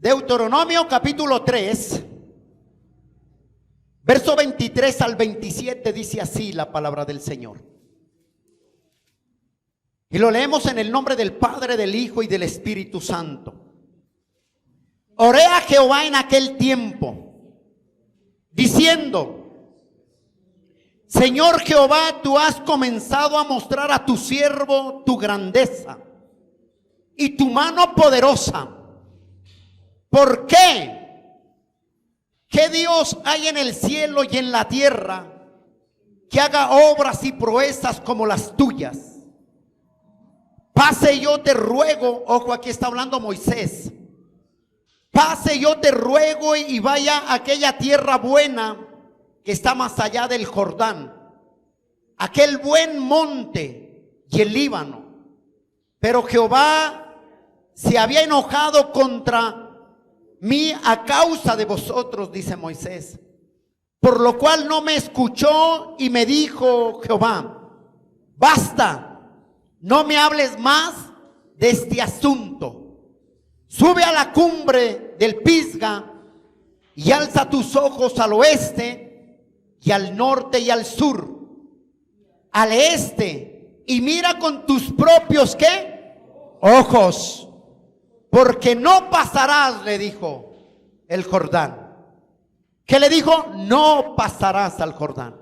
Deuteronomio capítulo 3, verso 23 al 27 dice así la palabra del Señor. Y lo leemos en el nombre del Padre, del Hijo y del Espíritu Santo. Oré a Jehová en aquel tiempo, diciendo: Señor Jehová, tú has comenzado a mostrar a tu siervo tu grandeza y tu mano poderosa. ¿Por qué? ¿Qué Dios hay en el cielo y en la tierra que haga obras y proezas como las tuyas? Pase yo te ruego, ojo, aquí está hablando Moisés. Pase yo te ruego y vaya a aquella tierra buena que está más allá del Jordán, aquel buen monte y el Líbano. Pero Jehová se había enojado contra mí a causa de vosotros, dice Moisés, por lo cual no me escuchó, y me dijo Jehová: basta, no me hables más de este asunto. Sube a la cumbre del Pisga y alza tus ojos al oeste y al norte y al sur, al este, y mira con tus propios ¿qué? Ojos, porque no pasarás, le dijo, el Jordán. ¿Qué le dijo? No pasarás al Jordán.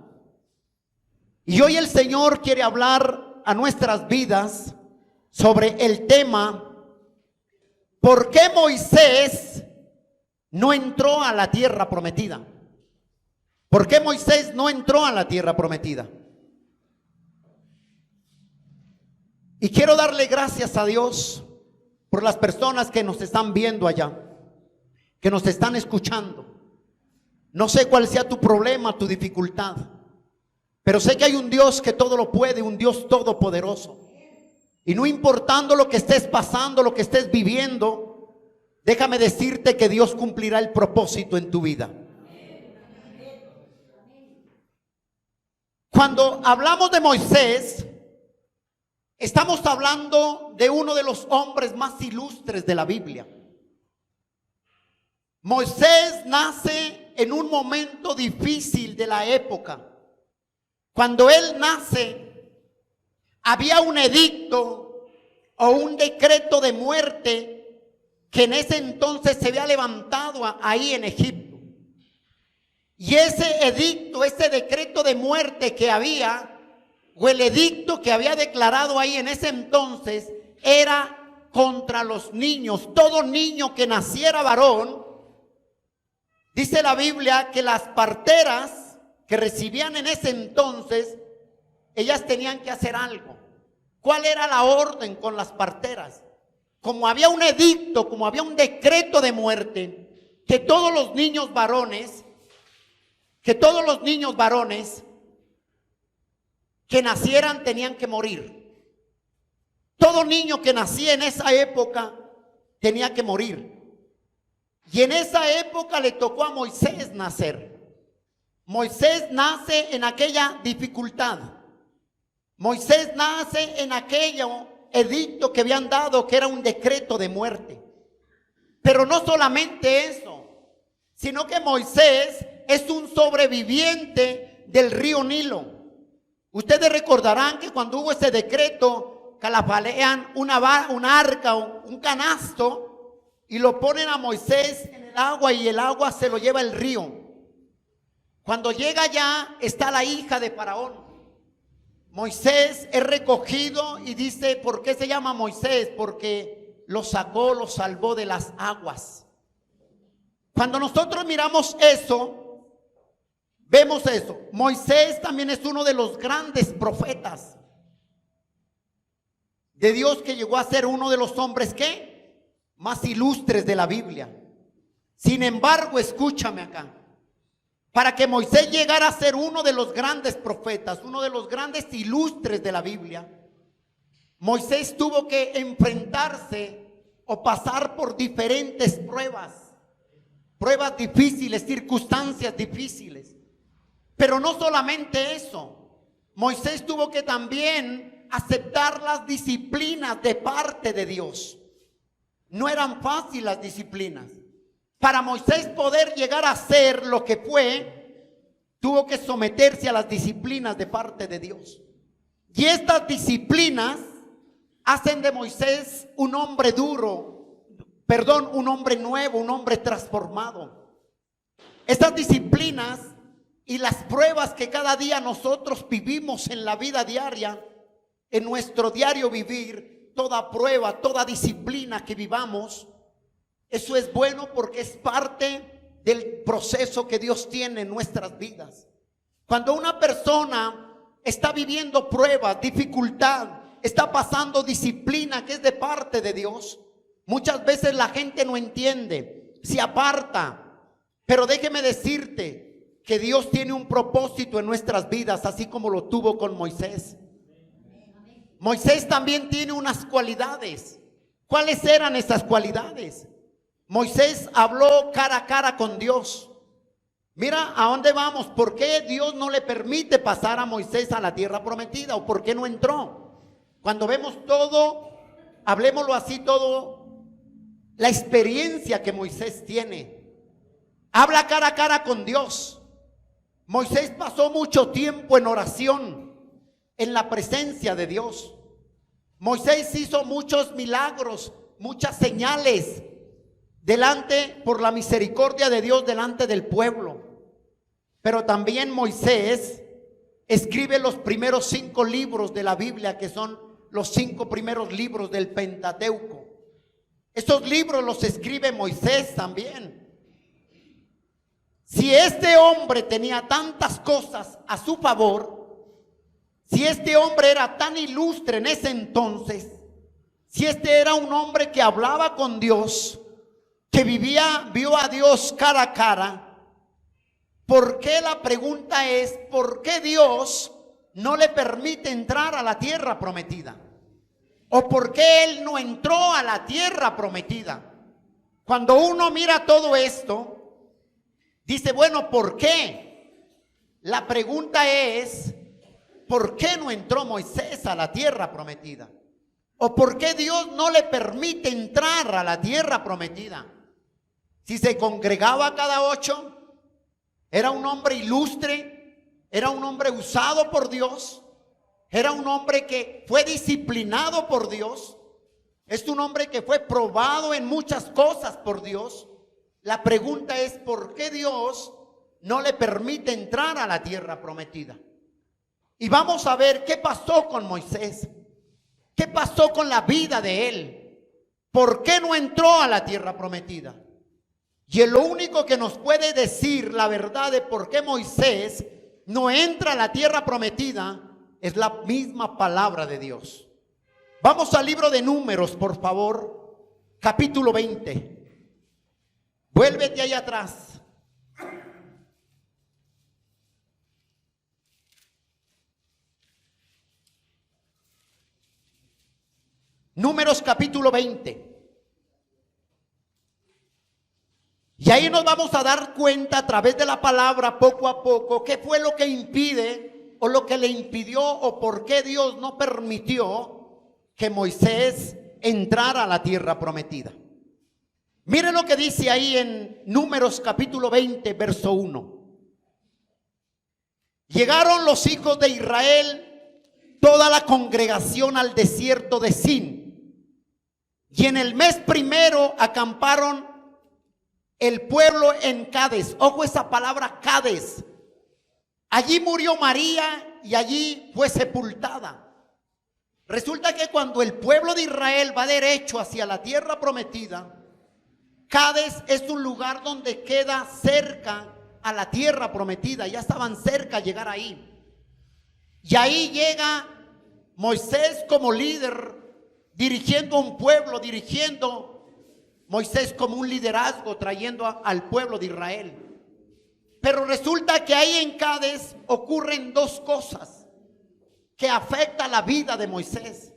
Y hoy el Señor quiere hablar a nuestras vidas sobre el tema: ¿por qué Moisés no entró a la tierra prometida? ¿Por qué Moisés no entró a la tierra prometida? Y quiero darle gracias a Dios por las personas que nos están viendo allá, que nos están escuchando. No sé cuál sea tu problema, tu dificultad, pero sé que hay un Dios que todo lo puede, un Dios todopoderoso. Y no importando lo que estés pasando, lo que estés viviendo, déjame decirte que Dios cumplirá el propósito en tu vida. Cuando hablamos de Moisés, estamos hablando de uno de los hombres más ilustres de la Biblia. Moisés nace en un momento difícil de la época. Cuando él nace, había un edicto o un decreto de muerte que en ese entonces se había levantado ahí en Egipto. Y ese edicto, ese decreto de muerte que había, o el edicto que había declarado ahí en ese entonces, era contra los niños. Todo niño que naciera varón, dice la Biblia que las parteras que recibían en ese entonces, ellas tenían que hacer algo. ¿Cuál era la orden con las parteras? Como había un edicto, como había un decreto de muerte, que todos los niños varones, que nacieran tenían que morir. Todo niño que nacía en esa época tenía que morir. Y en esa época le tocó a Moisés nacer. Moisés nace en aquella dificultad. Moisés nace en aquello edicto que habían dado, que era un decreto de muerte. Pero no solamente eso, sino que Moisés es un sobreviviente del río Nilo. Ustedes recordarán que cuando hubo ese decreto, calafalean una arca o un canasto y lo ponen a Moisés en el agua, y el agua se lo lleva el río. Cuando llega allá está la hija de Faraón. Moisés es recogido y dice: ¿por qué se llama Moisés? Porque lo sacó, lo salvó de las aguas. Cuando nosotros miramos eso, vemos eso. Moisés también es uno de los grandes profetas de Dios, que llegó a ser uno de los hombres ¿qué? Más ilustres de la Biblia. Sin embargo, escúchame acá. Para que Moisés llegara a ser uno de los grandes profetas, uno de los grandes ilustres de la Biblia, Moisés tuvo que enfrentarse o pasar por diferentes pruebas difíciles, circunstancias difíciles. Pero no solamente eso, Moisés tuvo que también aceptar las disciplinas de parte de Dios. No eran fáciles las disciplinas. Para Moisés poder llegar a ser lo que fue, tuvo que someterse a las disciplinas de parte de Dios. Y estas disciplinas hacen de Moisés un hombre un hombre nuevo, un hombre transformado. Estas disciplinas y las pruebas que cada día nosotros vivimos en la vida diaria, en nuestro diario vivir, toda prueba, toda disciplina que vivamos, eso es bueno porque es parte del proceso que Dios tiene en nuestras vidas. Cuando una persona está viviendo pruebas, dificultad, está pasando disciplina que es de parte de Dios, muchas veces la gente no entiende, se aparta. Pero déjeme decirte que Dios tiene un propósito en nuestras vidas, así como lo tuvo con Moisés. Moisés también tiene unas cualidades. ¿Cuáles eran esas cualidades? Moisés habló cara a cara con Dios. Mira a dónde vamos. ¿Por qué Dios no le permite pasar a Moisés a la tierra prometida? ¿O por qué no entró? Cuando vemos todo, hablemoslo así, todo, la experiencia que Moisés tiene. Habla cara a cara con Dios. Moisés pasó mucho tiempo en oración, en la presencia de Dios. Moisés hizo muchos milagros, muchas señales por la misericordia de Dios delante del pueblo. Pero también Moisés escribe los primeros 5 libros de la Biblia, que son los 5 primeros libros del Pentateuco. Estos libros los escribe Moisés también. Si este hombre tenía tantas cosas a su favor, si este hombre era tan ilustre en ese entonces, si este era un hombre que hablaba con Dios, que vio a Dios cara a cara, ¿por qué? La pregunta es, ¿por qué Dios no le permite entrar a la tierra prometida? ¿O por qué él no entró a la tierra prometida? Cuando uno mira todo esto, dice, bueno, ¿por qué? La pregunta es, ¿por qué no entró Moisés a la tierra prometida? ¿O por qué Dios no le permite entrar a la tierra prometida? Si se congregaba cada 8, era un hombre ilustre, era un hombre usado por Dios, era un hombre que fue disciplinado por Dios, es un hombre que fue probado en muchas cosas por Dios. La pregunta es, ¿por qué Dios no le permite entrar a la tierra prometida? Y vamos a ver qué pasó con Moisés, qué pasó con la vida de él, por qué no entró a la tierra prometida. Y lo único que nos puede decir la verdad de por qué Moisés no entra a la tierra prometida es la misma palabra de Dios. Vamos al libro de Números, por favor, capítulo 20. Vuélvete ahí atrás. Números capítulo 20. Y ahí nos vamos a dar cuenta a través de la palabra poco a poco qué fue lo que impide o lo que le impidió o por qué Dios no permitió que Moisés entrara a la tierra prometida. Miren lo que dice ahí en Números capítulo 20, verso 1. Llegaron los hijos de Israel, toda la congregación, al desierto de Sin. Y en el mes primero acamparon el pueblo en Cades. Ojo esa palabra, Cades. Allí murió María y allí fue sepultada. Resulta que cuando el pueblo de Israel va derecho hacia la tierra prometida, Cades es un lugar donde queda cerca a la tierra prometida. Ya estaban cerca a llegar ahí. Y ahí llega Moisés como líder, dirigiendo a un pueblo, Moisés como un liderazgo, trayendo al pueblo de Israel. Pero resulta que ahí en Cades ocurren 2 cosas que afectan la vida de Moisés.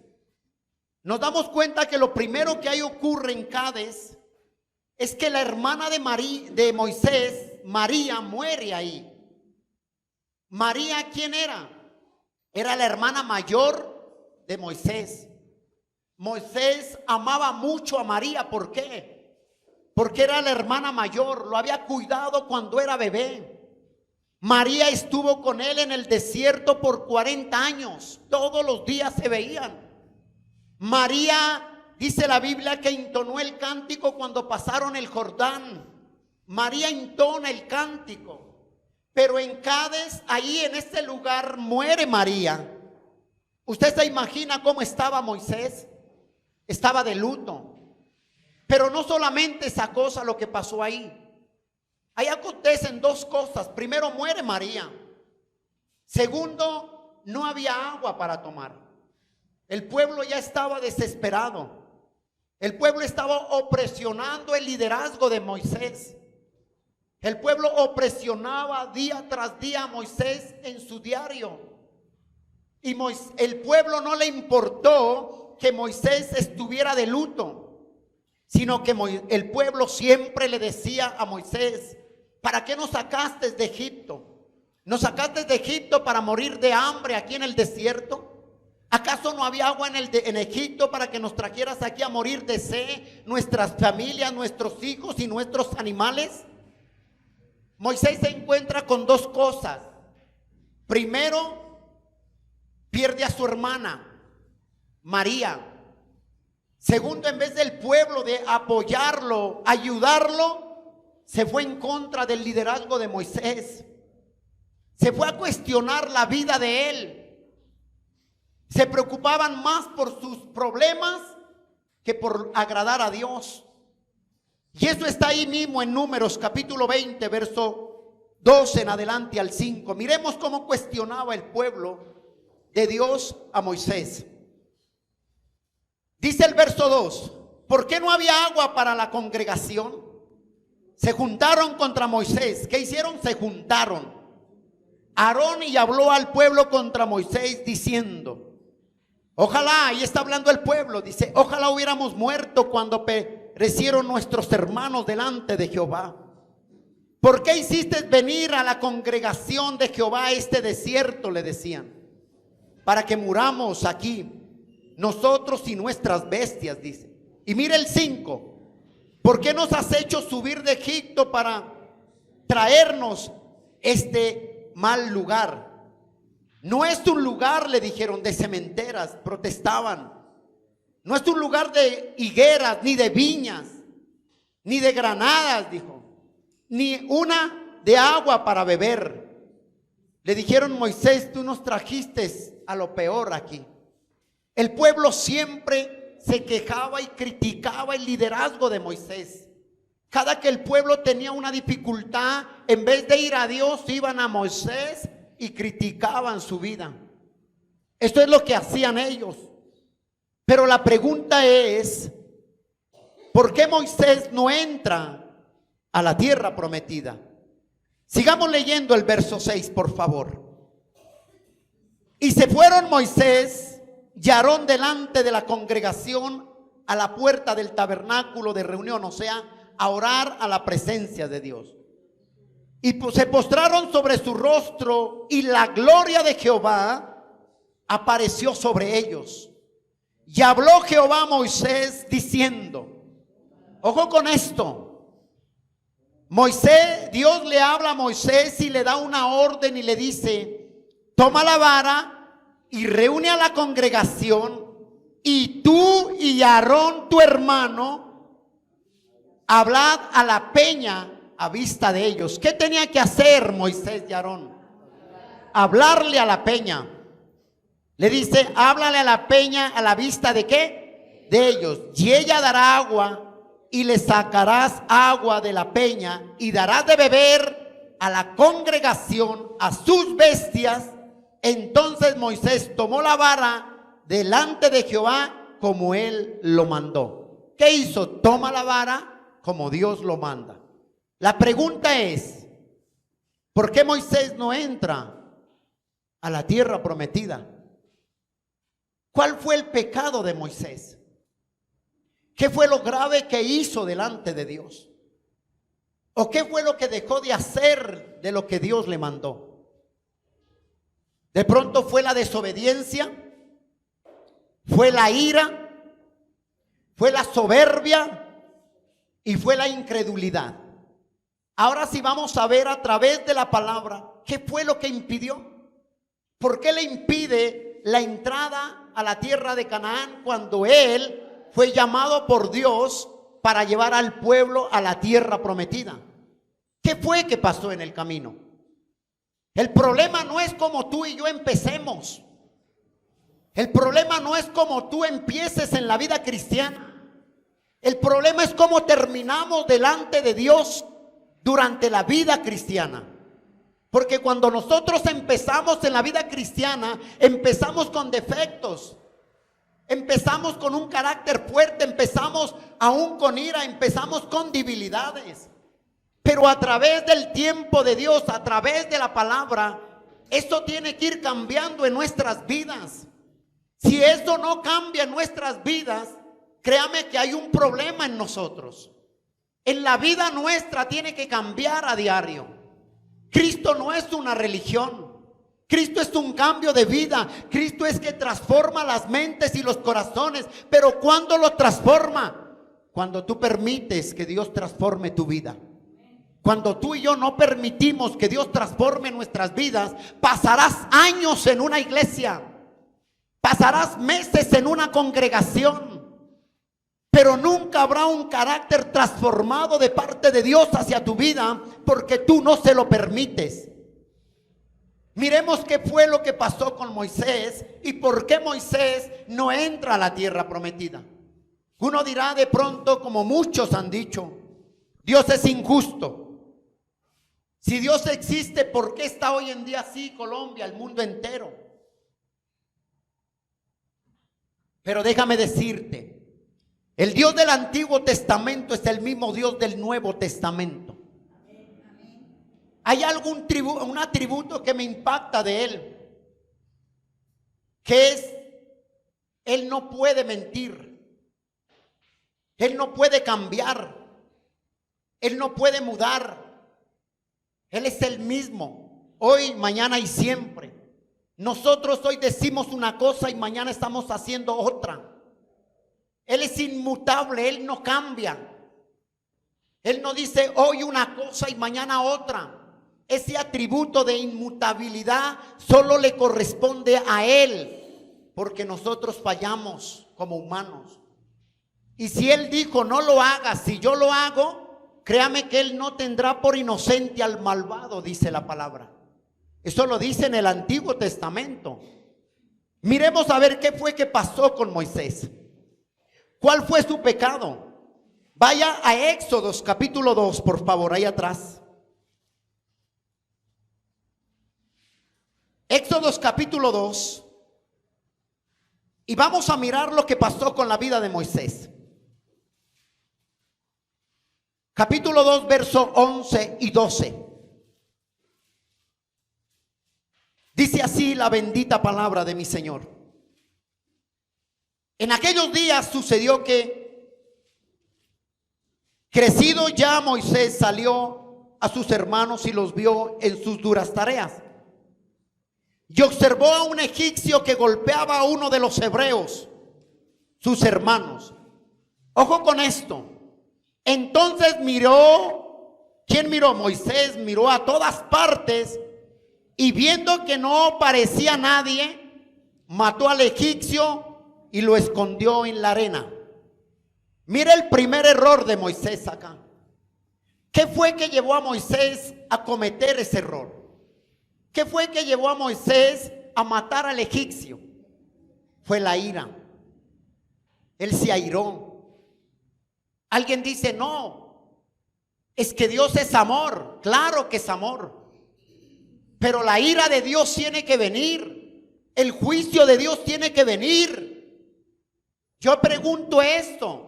Nos damos cuenta que lo primero que ahí ocurre en Cades es que la hermana de Moisés, María, muere ahí. María, ¿quién era? Era la hermana mayor de Moisés. Moisés amaba mucho a María. ¿Por qué? porque era la hermana mayor, lo había cuidado cuando era bebé. María estuvo con él en el desierto por 40 años, todos los días se veían. María, dice la Biblia, que entonó el cántico cuando pasaron el Jordán. María entona el cántico, pero en Cades, ahí en este lugar, muere María. ¿Usted se imagina cómo estaba Moisés? Estaba de luto. Pero no solamente esa cosa lo que pasó ahí. Ahí acontecen dos cosas. Primero, muere María. Segundo, no había agua para tomar. El pueblo ya estaba desesperado. El pueblo estaba opresionando el liderazgo de Moisés. El pueblo opresionaba día tras día a Moisés en su diario. Y el pueblo no le importó que Moisés estuviera de luto, sino que el pueblo siempre le decía a Moisés: ¿para qué nos sacaste de Egipto? ¿Nos sacaste de Egipto para morir de hambre aquí en el desierto? ¿Acaso no había agua en Egipto para que nos trajeras aquí a morir de sed, nuestras familias, nuestros hijos y nuestros animales? Moisés se encuentra con dos cosas. Primero, pierde a su hermana, María. Segundo, en vez del pueblo de apoyarlo, ayudarlo, se fue en contra del liderazgo de Moisés. Se fue a cuestionar la vida de él. Se preocupaban más por sus problemas que por agradar a Dios. Y eso está ahí mismo en Números capítulo 20, verso 12 en adelante al 5. Miremos cómo cuestionaba el pueblo de Dios a Moisés. Dice el verso 2: ¿por qué no había agua para la congregación? Se juntaron contra Moisés. ¿Qué hicieron? Se juntaron Aarón y habló al pueblo contra Moisés diciendo: ojalá, ahí está hablando el pueblo, dice: ojalá hubiéramos muerto cuando perecieron nuestros hermanos delante de Jehová. ¿Por qué hiciste venir a la congregación de Jehová a este desierto? Le decían, para que muramos aquí, nosotros y nuestras bestias, dice. Y mire el 5: ¿por qué nos has hecho subir de Egipto para traernos este mal lugar? No es un lugar, le dijeron, de cementeras, protestaban. No es un lugar de higueras, ni de viñas, ni de granadas, dijo, ni una de agua para beber. Le dijeron: Moisés, tú nos trajiste a lo peor aquí. El pueblo siempre se quejaba y criticaba el liderazgo de Moisés. Cada que el pueblo tenía una dificultad, en vez de ir a Dios, iban a Moisés y criticaban su vida. Esto es lo que hacían ellos. Pero la pregunta es: ¿por qué Moisés no entra a la tierra prometida? Sigamos leyendo el verso 6, por favor. Y se fueron Moisés y Aarón delante de la congregación a la puerta del tabernáculo de reunión, o sea, a orar a la presencia de Dios. Y se postraron sobre su rostro, y la gloria de Jehová apareció sobre ellos. Y habló Jehová a Moisés diciendo, ojo con esto, Dios le habla a Moisés y le da una orden y le dice: toma la vara y reúne a la congregación, y tú y Aarón tu hermano hablad a la peña a vista de ellos. ¿Qué tenía que hacer Moisés y Aarón? Hablarle a la peña. Le dice: háblale a la peña a la vista de ¿qué? De ellos. Y ella dará agua, y le sacarás agua de la peña, y darás de beber a la congregación, a sus bestias. Entonces Moisés tomó la vara delante de Jehová como él lo mandó. ¿Qué hizo? Toma la vara como Dios lo manda. La pregunta es: ¿por qué Moisés no entra a la tierra prometida? ¿Cuál fue el pecado de Moisés? ¿Qué fue lo grave que hizo delante de Dios? ¿O qué fue lo que dejó de hacer de lo que Dios le mandó? De pronto fue la desobediencia, fue la ira, fue la soberbia y fue la incredulidad. Ahora sí vamos a ver a través de la palabra qué fue lo que impidió. ¿Por qué le impide la entrada a la tierra de Canaán cuando él fue llamado por Dios para llevar al pueblo a la tierra prometida? ¿Qué fue que pasó en el camino? El problema no es como tú y yo empecemos. El problema no es como tú empieces en la vida cristiana. El problema es cómo terminamos delante de Dios durante la vida cristiana. Porque cuando nosotros empezamos en la vida cristiana, empezamos con defectos, empezamos con un carácter fuerte, empezamos aún con ira, empezamos con debilidades. Pero a través del tiempo de Dios, a través de la palabra, esto tiene que ir cambiando en nuestras vidas. Si eso no cambia en nuestras vidas, créame que hay un problema en nosotros. En la vida nuestra tiene que cambiar a diario. Cristo no es una religión. Cristo es un cambio de vida. Cristo es que transforma las mentes y los corazones. Pero ¿cuándo lo transforma? Cuando tú permites que Dios transforme tu vida. Cuando tú y yo no permitimos que Dios transforme nuestras vidas, pasarás años en una iglesia, pasarás meses en una congregación, pero nunca habrá un carácter transformado de parte de Dios hacia tu vida porque tú no se lo permites. Miremos qué fue lo que pasó con Moisés y por qué Moisés no entra a la tierra prometida. Uno dirá de pronto, como muchos han dicho, Dios es injusto. Si Dios existe, ¿por qué está hoy en día así Colombia, el mundo entero? Pero déjame decirte, el Dios del Antiguo Testamento es el mismo Dios del Nuevo Testamento. Hay un atributo que me impacta de Él, que es, Él no puede mentir, Él no puede cambiar, Él no puede mudar. Él es el mismo, hoy, mañana y siempre. Nosotros hoy decimos una cosa y mañana estamos haciendo otra. Él es inmutable, Él no cambia. Él no dice hoy una cosa y mañana otra. Ese atributo de inmutabilidad solo le corresponde a Él, porque nosotros fallamos como humanos. Y si Él dijo no lo hagas, si yo lo hago, créame que Él no tendrá por inocente al malvado, dice la palabra. Eso lo dice en el Antiguo Testamento. Miremos a ver qué fue que pasó con Moisés. ¿Cuál fue su pecado? Vaya a Éxodos capítulo 2, por favor, ahí atrás. Éxodos capítulo 2. Y vamos a mirar lo que pasó con la vida de Moisés. Capítulo 2, versos 11 y 12. Dice así la bendita palabra de mi Señor. En aquellos días sucedió que, crecido ya, Moisés salió a sus hermanos y los vio en sus duras tareas. Y observó a un egipcio que golpeaba a uno de los hebreos, sus hermanos. Ojo con esto. Entonces miró, ¿quién miró? Moisés miró a todas partes y viendo que no parecía nadie, mató al egipcio y lo escondió en la arena. Mira el primer error de Moisés acá. ¿Qué fue que llevó a Moisés a cometer ese error? ¿Qué fue que llevó a Moisés a matar al egipcio? Fue la ira. Él se airó. Alguien dice, no, es que Dios es amor. Claro que es amor. Pero la ira de Dios tiene que venir. El juicio de Dios tiene que venir. Yo pregunto esto.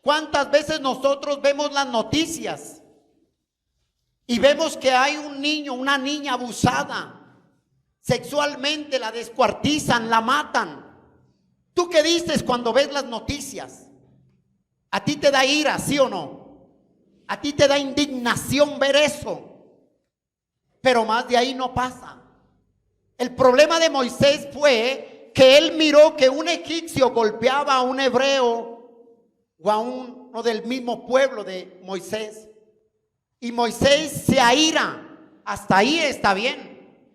¿Cuántas veces nosotros vemos las noticias y vemos que hay un niño, una niña abusada sexualmente, la descuartizan, la matan? ¿Tú qué dices cuando ves las noticias? ¿A ti te da ira, sí o no? ¿A ti te da indignación ver eso? Pero más de ahí no pasa. El problema de Moisés fue que él miró que un egipcio golpeaba a un hebreo, o a uno del mismo pueblo de Moisés. Y Moisés se aira. Hasta ahí está bien.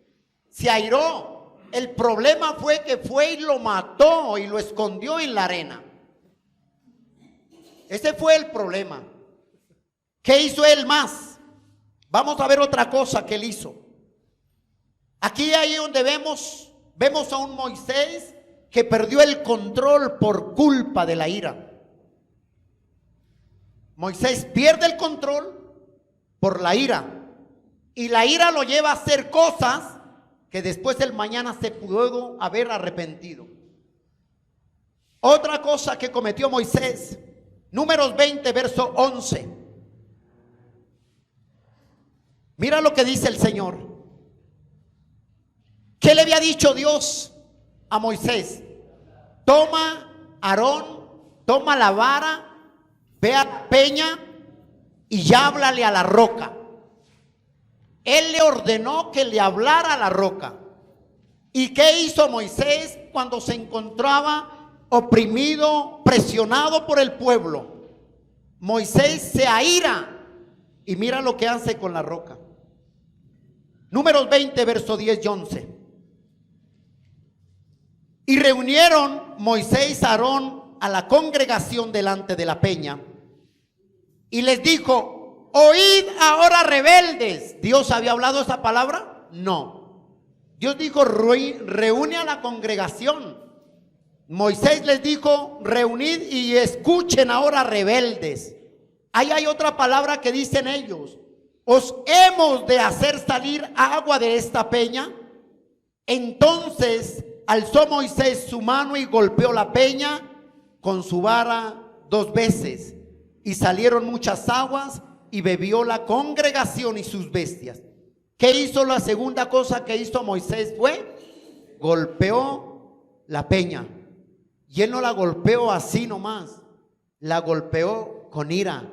Se airó. El problema fue que fue y lo mató y lo escondió en la arena. Ese fue el problema. ¿Qué hizo él más? Vamos a ver otra cosa que él hizo. Aquí ahí donde vemos a un Moisés que perdió el control por culpa de la ira. Moisés pierde el control por la ira. Y la ira lo lleva a hacer cosas que después el mañana se pudo haber arrepentido. Otra cosa que cometió Moisés, Números 20, verso 11. Mira lo que dice el Señor. ¿Qué le había dicho Dios a Moisés? Toma, Aarón, toma la vara, ve a la peña y ya háblale a la roca. Él le ordenó que le hablara a la roca. ¿Y qué hizo Moisés cuando se encontraba oprimido, presionado por el pueblo? Moisés se aira y mira lo que hace con la roca. Números 20, verso 10 y 11. Y reunieron Moisés y Aarón a la congregación delante de la peña y les dijo: oíd ahora, rebeldes. ¿Dios había hablado esa palabra? No. Dios dijo: reúne a la congregación. Moisés les dijo: reunid y escuchen ahora, rebeldes. Ahí hay otra palabra que dicen ellos: os hemos de hacer salir agua de esta peña. Entonces alzó Moisés su mano y golpeó la peña con su vara 2 veces, y salieron muchas aguas, y bebió la congregación y sus bestias. ¿Qué hizo? La segunda cosa que hizo Moisés fue golpeó la peña. Y él no la golpeó así nomás, la golpeó con ira,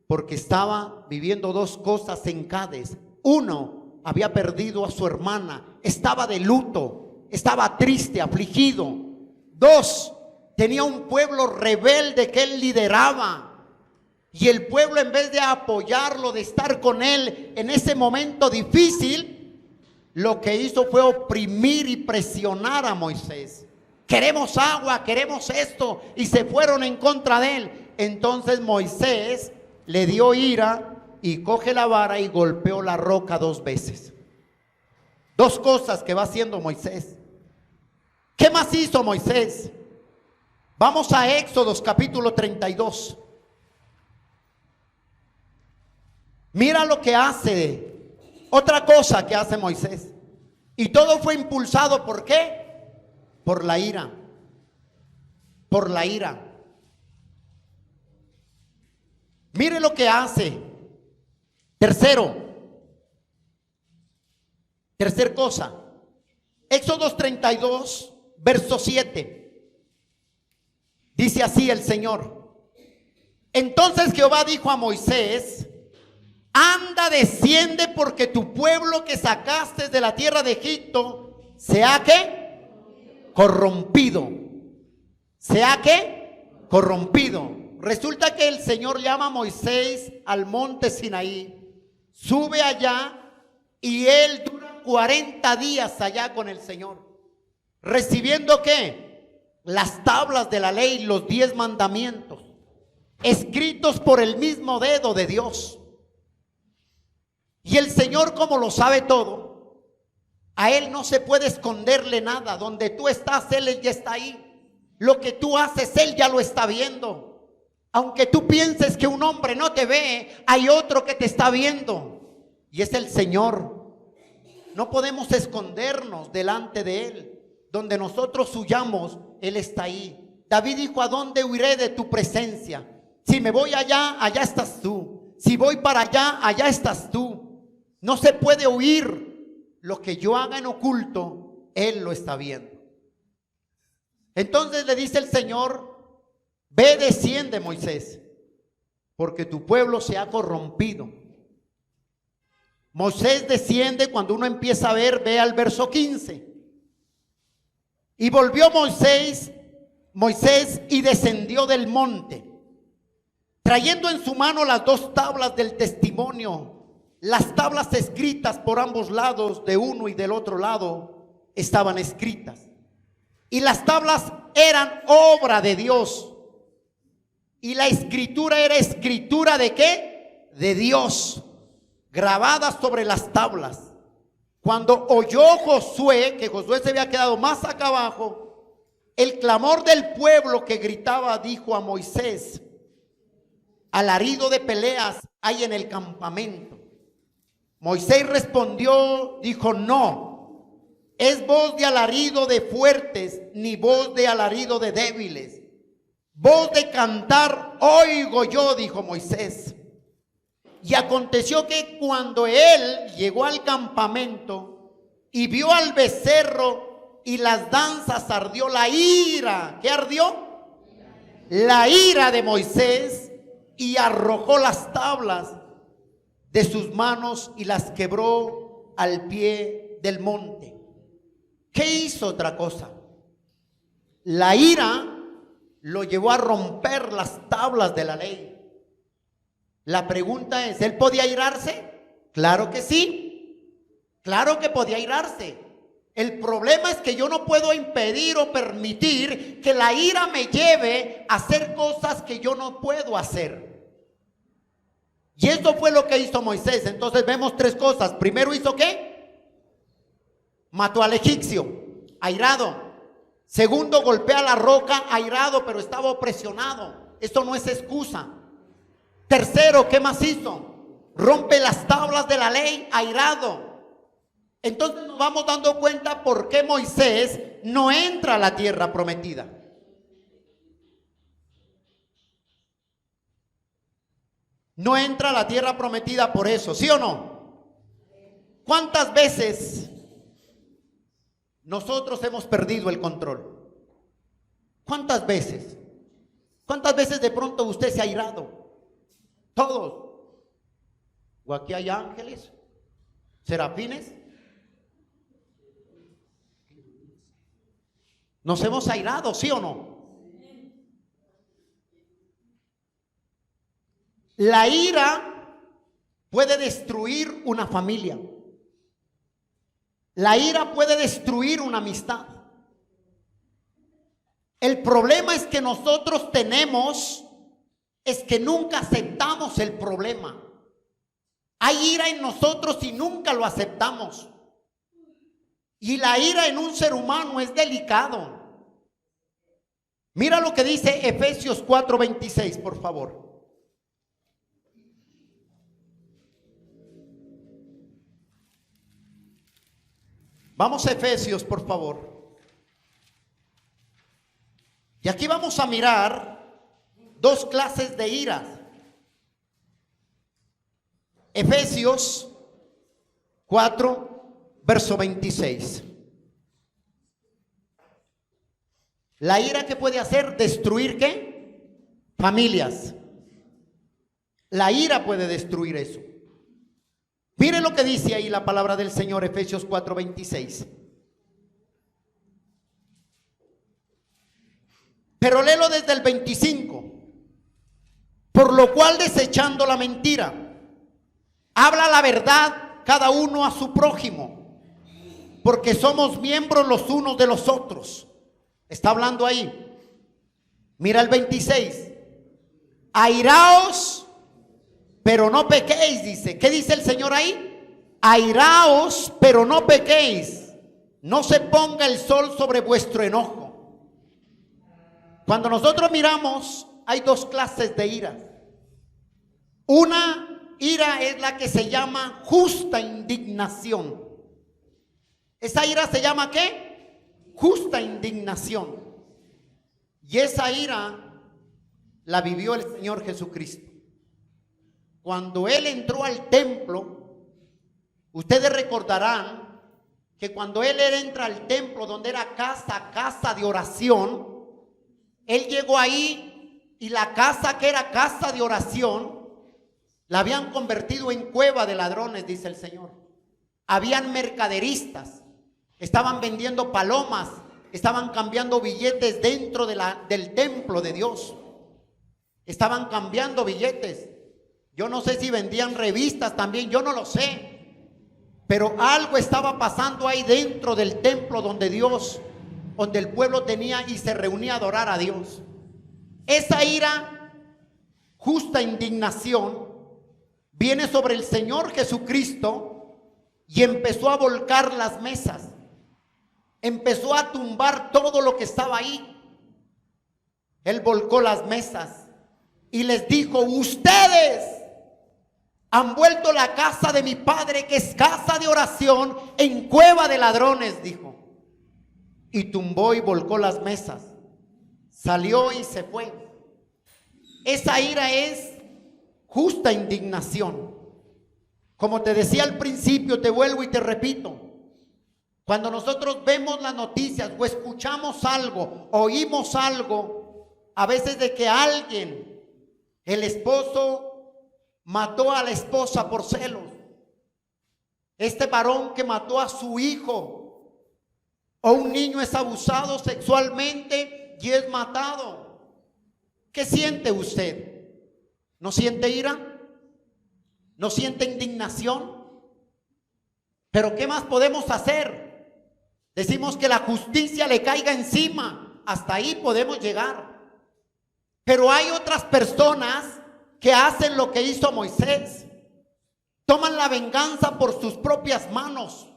porque estaba viviendo 2 cosas en Cades. Uno, había perdido a su hermana, estaba de luto, estaba triste, afligido. 2, tenía un pueblo rebelde que él lideraba. Y el pueblo, en vez de apoyarlo, de estar con él en ese momento difícil, lo que hizo fue oprimir y presionar a Moisés. Queremos agua, queremos esto, y se fueron en contra de él. Entonces Moisés le dio ira y coge la vara y golpeó la roca 2 veces. 2 cosas que va haciendo Moisés. ¿Qué más hizo Moisés? Vamos a Éxodos capítulo 32. Mira lo que hace. Otra cosa que hace Moisés. Y todo fue impulsado, ¿por qué? Por la ira. Por la ira. Mire lo que hace. Tercer cosa. Éxodos 32, verso 7. Dice así el Señor: entonces Jehová dijo a Moisés: anda, desciende, porque tu pueblo que sacaste de la tierra de Egipto sea ¿qué? Corrompido. Sea ¿qué? Corrompido. Resulta que el Señor llama a Moisés al monte Sinaí, sube allá y él dura 40 días allá con el Señor, recibiendo ¿qué? Las tablas de la ley, los 10 mandamientos, escritos por el mismo dedo de Dios. Y el Señor, como lo sabe todo, a Él no se puede esconderle nada. Donde tú estás, Él ya está ahí. Lo que tú haces, Él ya lo está viendo. Aunque tú pienses que un hombre no te ve, hay otro que te está viendo, y es el Señor. No podemos escondernos delante de Él. Donde nosotros huyamos, Él está ahí. David dijo: ¿a dónde huiré de tu presencia? Si me voy allá, allá estás tú. Si voy para allá, allá estás tú. No se puede huir. Lo que yo haga en oculto, Él lo está viendo. Entonces le dice el Señor: ve, desciende, Moisés, porque tu pueblo se ha corrompido. Moisés desciende. Cuando uno empieza a ver, ve al verso 15. Y volvió Moisés y descendió del monte. trayendo en su mano las dos tablas del testimonio, las tablas escritas por ambos lados, de uno y del otro lado, estaban escritas. Y las tablas eran obra de Dios. Y la escritura era escritura ¿de qué? De Dios, grabada sobre las tablas. Cuando oyó Josué, que Josué se había quedado más acá abajo, el clamor del pueblo que gritaba, dijo a Moisés: alarido de peleas hay en el campamento. Moisés respondió, dijo: no, es voz de alarido de fuertes, ni voz de alarido de débiles. Voz de cantar oigo yo, dijo Moisés. Y aconteció que cuando él llegó al campamento y vio al becerro y las danzas, ardió la ira. ¿Qué ardió? La ira de Moisés, y arrojó las tablas de sus manos y las quebró al pie del monte. ¿Qué hizo otra cosa? La ira lo llevó a romper las tablas de la ley. La pregunta es, ¿él podía airarse? Claro que sí, claro que podía airarse. El problema es que yo no puedo impedir o permitir que la ira me lleve a hacer cosas que yo no puedo hacer. Y eso fue lo que hizo Moisés. Entonces vemos tres cosas. Primero, ¿hizo qué? Mató al egipcio, airado. Segundo, golpea la roca, airado, pero estaba presionado. Esto no es excusa. Tercero, ¿qué más hizo? Rompe las tablas de la ley, airado. Entonces nos vamos dando cuenta por qué Moisés no entra a la tierra prometida. No entra a la tierra prometida por eso, ¿sí o no? ¿Cuántas veces nosotros hemos perdido el control? ¿Cuántas veces? ¿Cuántas veces de pronto usted se ha airado? Todos. ¿O aquí hay ángeles? ¿Serafines? ¿Nos hemos airado, sí o no? La ira puede destruir una familia. La ira puede destruir una amistad. El problema es que nosotros tenemos, es que nunca aceptamos el problema. Hay ira en nosotros y nunca lo aceptamos. Y la ira en un ser humano es delicado. Mira lo que dice Efesios 4:26, por favor. Vamos a Efesios, por favor. Y aquí vamos a mirar dos clases de iras. Efesios 4, verso 26. La ira, ¿qué puede hacer? Destruir ¿qué? Familias. La ira puede destruir eso. Mire lo que dice ahí la palabra del Señor, Efesios 4:26. Pero léelo desde el 25. Por lo cual, desechando la mentira, habla la verdad cada uno a su prójimo, porque somos miembros los unos de los otros. Está hablando ahí. Mira el 26. Airaos, pero no pequéis, dice. ¿Qué dice el Señor ahí? Airaos, pero no pequéis. No se ponga el sol sobre vuestro enojo. Cuando nosotros miramos, hay dos clases de ira. Una ira es la que se llama justa indignación. Esa ira se llama ¿qué? Justa indignación. Y esa ira la vivió el Señor Jesucristo. Cuando Él entró al templo, ustedes recordarán que cuando Él entra al templo, donde era casa de oración, Él llegó ahí y la casa que era casa de oración, la habían convertido en cueva de ladrones, dice el Señor. Habían mercaderistas, estaban vendiendo palomas, estaban cambiando billetes dentro del templo de Dios. Estaban cambiando billetes. Yo no sé si vendían revistas también, yo no lo sé. Pero algo estaba pasando ahí dentro del templo donde el pueblo tenía y se reunía a adorar a Dios. Esa ira, justa indignación, viene sobre el Señor Jesucristo y empezó a volcar las mesas. Empezó a tumbar todo lo que estaba ahí. Él volcó las mesas y les dijo: ustedes han vuelto la casa de mi padre, que es casa de oración, en cueva de ladrones, dijo. Y tumbó y volcó las mesas. Salió y se fue. Esa ira es justa indignación. Como te decía al principio, te vuelvo y te repito. Cuando nosotros vemos las noticias o escuchamos algo, oímos algo, a veces de que alguien, el esposo, mató a la esposa por celos. Este varón que mató a su hijo, o un niño es abusado sexualmente y es matado. ¿Qué siente usted? ¿No siente ira? ¿No siente indignación? Pero ¿qué más podemos hacer? Decimos que la justicia le caiga encima. Hasta ahí podemos llegar. Pero hay otras personas que hacen lo que hizo Moisés. Toman la venganza por sus propias manos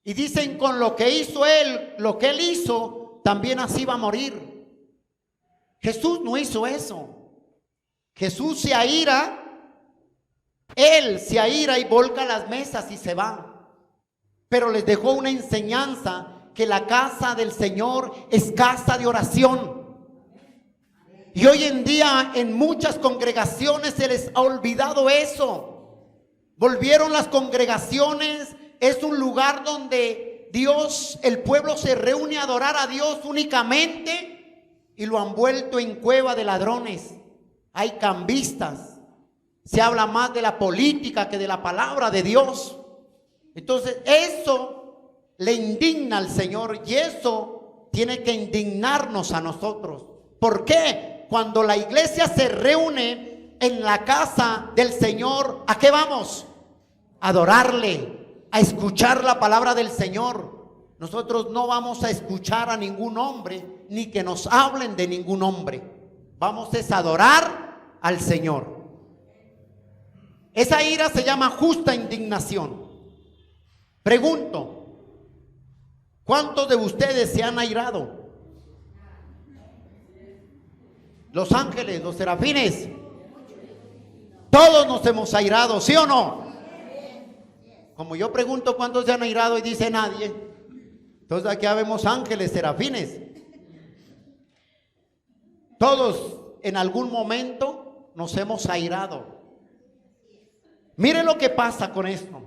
y dicen: con lo que hizo él, lo que él hizo, también así va a morir. Jesús no hizo eso. Jesús se aira, él se aira y volca las mesas y se va. Pero les dejó una enseñanza: que la casa del Señor es casa de oración. Y hoy en día en muchas congregaciones se les ha olvidado eso. Volvieron las congregaciones, es un lugar donde Dios, el pueblo se reúne a adorar a Dios únicamente, y lo han vuelto en cueva de ladrones. Hay cambistas, se habla más de la política que de la palabra de Dios. Entonces eso le indigna al Señor, y eso tiene que indignarnos a nosotros. ¿Por qué? Cuando la iglesia se reúne en la casa del Señor, ¿a qué vamos? A adorarle, a escuchar la palabra del Señor. Nosotros no vamos a escuchar a ningún hombre, ni que nos hablen de ningún hombre. Vamos a adorar al Señor. Esa ira se llama justa indignación. Pregunto, ¿cuántos de ustedes se han airado? Los ángeles, los serafines, todos nos hemos airado, ¿sí o no? Como yo pregunto cuántos se han airado y dice nadie, entonces aquí vemos ángeles, serafines. Todos en algún momento nos hemos airado. Mire lo que pasa con esto.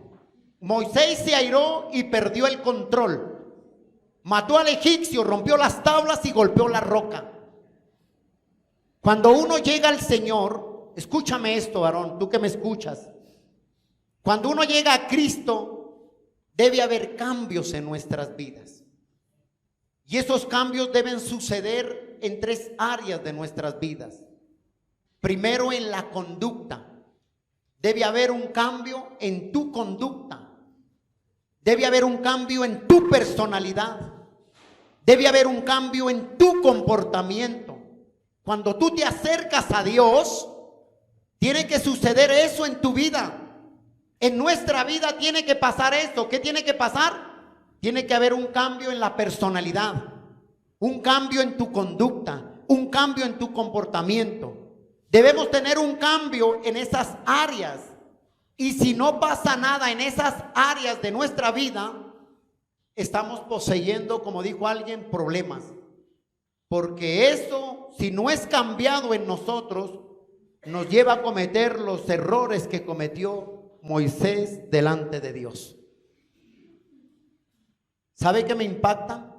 Moisés se airó y perdió el control. Mató al egipcio, rompió las tablas y golpeó la roca. Cuando uno llega al Señor, escúchame esto, varón, tú que me escuchas. Cuando uno llega a Cristo, debe haber cambios en nuestras vidas. Y esos cambios deben suceder en 3 áreas de nuestras vidas. Primero, en la conducta. Debe haber un cambio en tu conducta. Debe haber un cambio en tu personalidad. Debe haber un cambio en tu comportamiento. Cuando tú te acercas a Dios, tiene que suceder eso en tu vida. En nuestra vida tiene que pasar esto. ¿Qué tiene que pasar? Tiene que haber un cambio en la personalidad, un cambio en tu conducta, un cambio en tu comportamiento. Debemos tener un cambio en esas áreas. Y si no pasa nada en esas áreas de nuestra vida, estamos poseyendo, como dijo alguien, problemas. Porque eso, si no es cambiado en nosotros, nos lleva a cometer los errores que cometió Moisés delante de Dios. ¿Sabe qué me impacta?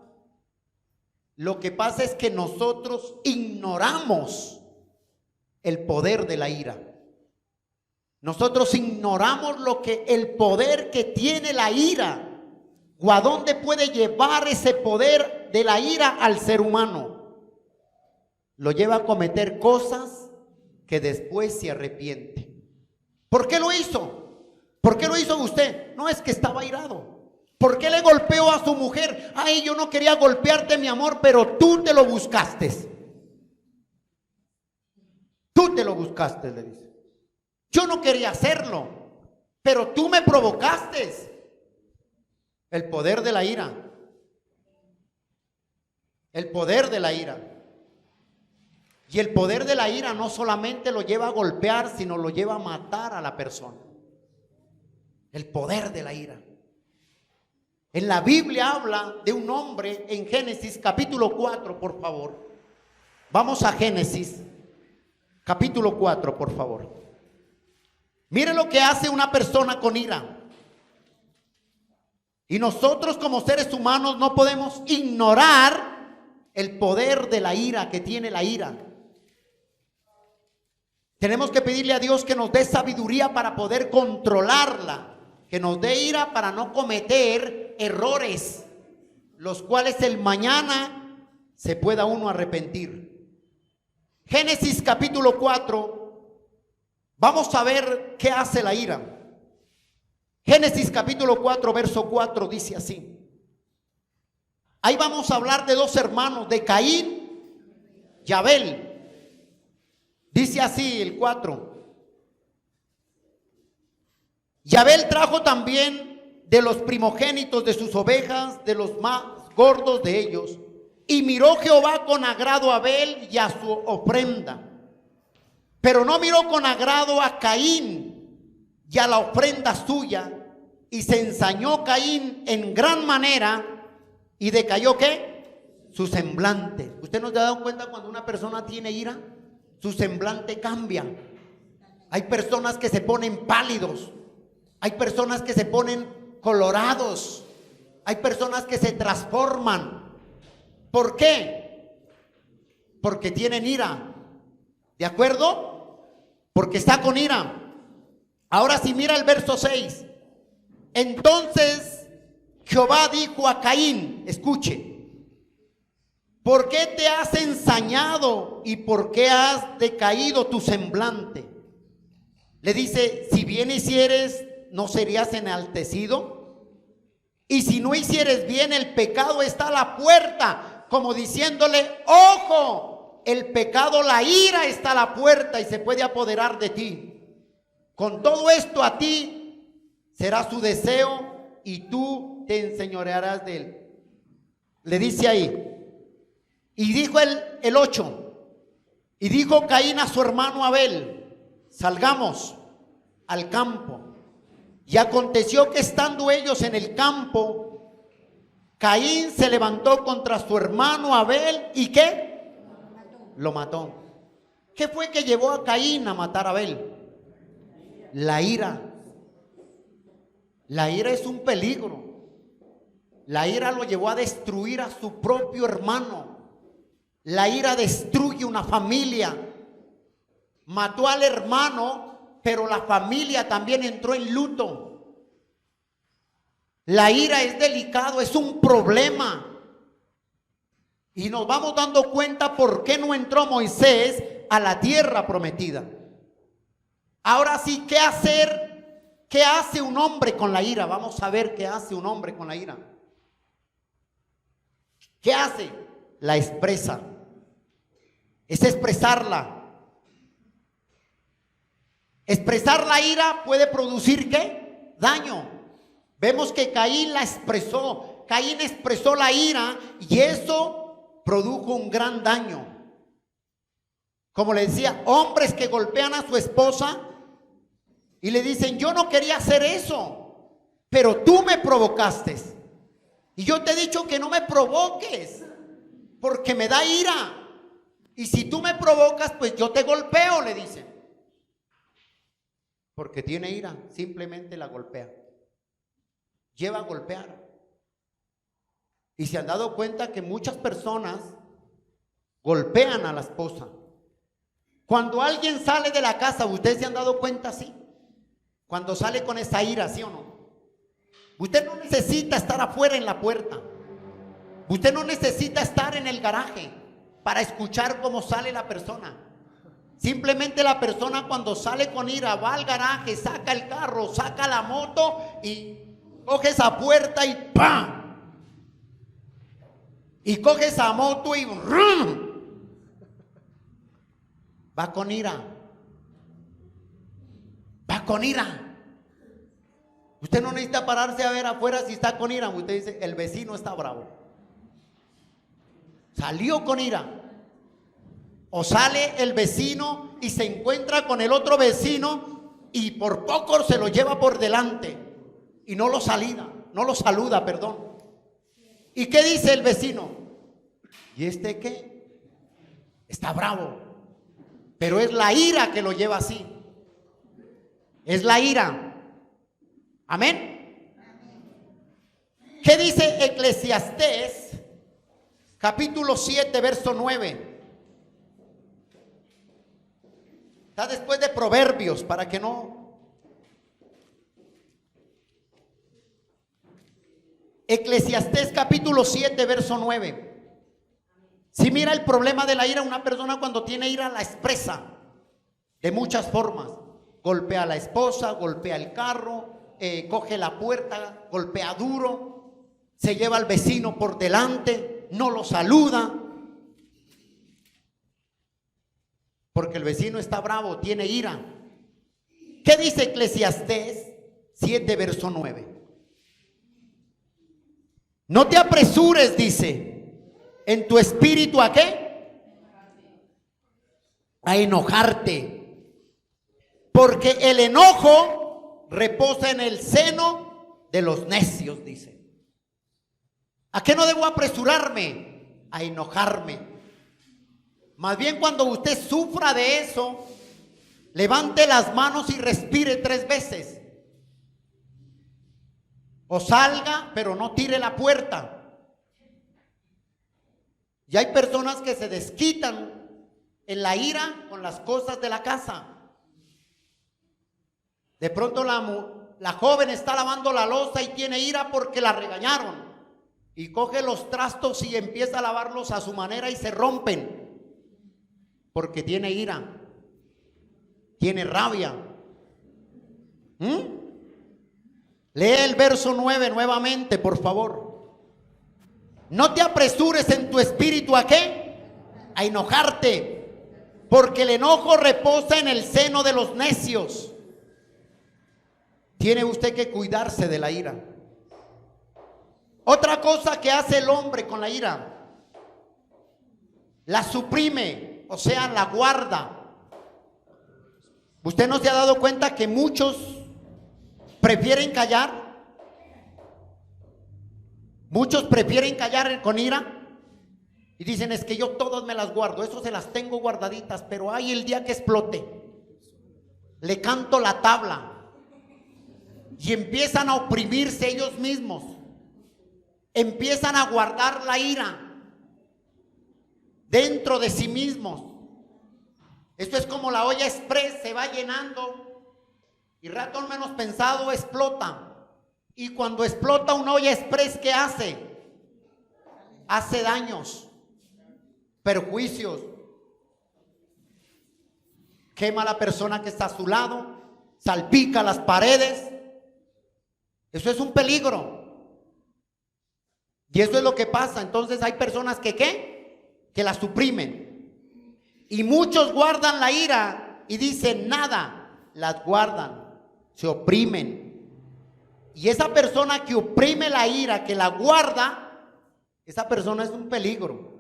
Lo que pasa es que nosotros ignoramos el poder de la ira. Nosotros ignoramos el poder que tiene la ira, o a dónde puede llevar ese poder de la ira al ser humano. Lo lleva a cometer cosas que después se arrepiente. ¿Por qué lo hizo? ¿Por qué lo hizo usted? No, es que estaba airado. ¿Por qué le golpeó a su mujer? Ay, yo no quería golpearte, mi amor, pero tú te lo buscaste. Tú te lo buscaste, le dice. Yo no quería hacerlo, pero tú me provocaste. El poder de la ira. El poder de la ira. Y el poder de la ira no solamente lo lleva a golpear, sino lo lleva a matar a la persona. El poder de la ira. En la Biblia habla de un hombre en Génesis capítulo 4, por favor. Vamos a Génesis capítulo 4, por favor. Mire lo que hace una persona con ira. Y nosotros como seres humanos no podemos ignorar el poder de la ira que tiene la ira. Tenemos que pedirle a Dios que nos dé sabiduría para poder controlarla, que nos dé ira para no cometer errores, los cuales el mañana se pueda uno arrepentir. Génesis capítulo 4, vamos a ver qué hace la ira. Génesis capítulo 4, verso 4 dice así. Ahí vamos a hablar de dos hermanos, de Caín y Abel. Dice así el 4. Y Abel trajo también de los primogénitos de sus ovejas, de los más gordos de ellos. Y miró Jehová con agrado a Abel y a su ofrenda. Pero no miró con agrado a Caín y a la ofrenda suya. Y se ensañó Caín en gran manera. ¿Y decayó qué? Su semblante. ¿Usted no se ha dado cuenta cuando una persona tiene ira? Su semblante cambia. Hay personas que se ponen pálidos. Hay personas que se ponen colorados. Hay personas que se transforman. ¿Por qué? Porque tienen ira. ¿De acuerdo? Porque está con ira. Ahora si mira el verso 6. Entonces Jehová dijo a Caín, escuche, ¿por qué te has ensañado y por qué has decaído tu semblante? Le dice, si bien hicieres, ¿no serías enaltecido? Y si no hicieres bien, el pecado está a la puerta, como diciéndole, ojo, el pecado, la ira está a la puerta y se puede apoderar de ti. Con todo esto a ti será su deseo y tú te enseñorearás de él. Le dice ahí. Y dijo el 8, y dijo Caín a su hermano Abel, salgamos al campo. Y aconteció que estando ellos en el campo, Caín se levantó contra su hermano Abel, ¿y qué? Lo mató. ¿Qué fue que llevó a Caín a matar a Abel? La ira. La ira es un peligro. La ira lo llevó a destruir a su propio hermano. La ira destruye una familia. Mató al hermano, pero la familia también entró en luto. La ira es delicado, es un problema. Y nos vamos dando cuenta por qué no entró Moisés a la tierra prometida. Ahora sí, ¿qué hacer? ¿Qué hace un hombre con la ira? Vamos a ver qué hace un hombre con la ira. ¿Qué hace? La expresa. Es expresarla. Expresar la ira puede producir ¿qué? Daño. Vemos que Caín la expresó. Caín expresó la ira y eso produjo un gran daño. Como le decía, hombres que golpean a su esposa y le dicen, yo no quería hacer eso, pero tú me provocaste. Y yo te he dicho que no me provoques, porque me da ira. Y si tú me provocas, pues yo te golpeo, le dicen. Porque tiene ira, simplemente la golpea. Lleva a golpear. Y se han dado cuenta que muchas personas golpean a la esposa. Cuando alguien sale de la casa, ¿ustedes se han dado cuenta así? Cuando sale con esa ira, ¿sí o no? Usted no necesita estar afuera en la puerta. Usted no necesita estar en el garaje para escuchar cómo sale la persona. Simplemente la persona cuando sale con ira va al garaje, saca el carro, saca la moto y coge esa puerta y ¡pam! Y coge esa moto y ¡rum! Va con ira. Va con ira. Usted no necesita pararse a ver afuera si está con ira. Usted dice, el vecino está bravo. Salió con ira. O sale el vecino y se encuentra con el otro vecino y por poco se lo lleva por delante y no lo saluda, perdón. ¿Y qué dice el vecino? ¿Y este qué? Está bravo. Pero es la ira que lo lleva así. Es la ira. Amén. ¿Qué dice Eclesiastés capítulo 7 verso 9? Está después de Proverbios, para que no. Eclesiastés capítulo 7 verso 9. Si mira el problema de la ira, una persona cuando tiene ira la expresa de muchas formas. Golpea a la esposa, golpea el carro, coge la puerta, golpea duro, se lleva al vecino por delante, no lo saluda. Porque el vecino está bravo, tiene ira. ¿Qué dice Eclesiastés 7 verso 9? No te apresures, dice, en tu espíritu ¿a qué? A enojarte. Porque el enojo reposa en el seno de los necios, dice. ¿A qué no debo apresurarme? A enojarme. Más bien cuando usted sufra de eso, levante las manos y respire 3 veces. O salga, pero no tire la puerta. Y hay personas que se desquitan en la ira con las cosas de la casa. De pronto la joven está lavando la loza y tiene ira porque la regañaron. Y coge los trastos y empieza a lavarlos a su manera y se rompen. Porque tiene ira, tiene rabia. Lee el verso 9 nuevamente, por favor. No te apresures en tu espíritu ¿a qué? A enojarte, porque el enojo reposa en el seno de los necios. Tiene usted que cuidarse de la ira. Otra cosa que hace el hombre con la ira, la suprime, o sea, la guarda. ¿Usted no se ha dado cuenta que muchos prefieren callar? Muchos prefieren callar con ira y dicen, es que yo todas me las guardo, eso se las tengo guardaditas, pero hay el día que explote, le canto la tabla. Y empiezan a oprimirse ellos mismos, empiezan a guardar la ira dentro de sí mismos. Esto es como la olla express, se va llenando y rato menos pensado explota. Y cuando explota una olla express, ¿qué hace? Hace daños, perjuicios, quema a la persona que está a su lado, salpica las paredes. Eso es un peligro. Y eso es lo que pasa. Entonces hay personas que ¿qué? Que la suprimen. Y muchos guardan la ira y dicen nada. Las guardan, se oprimen. Y esa persona que oprime la ira, que la guarda, esa persona es un peligro.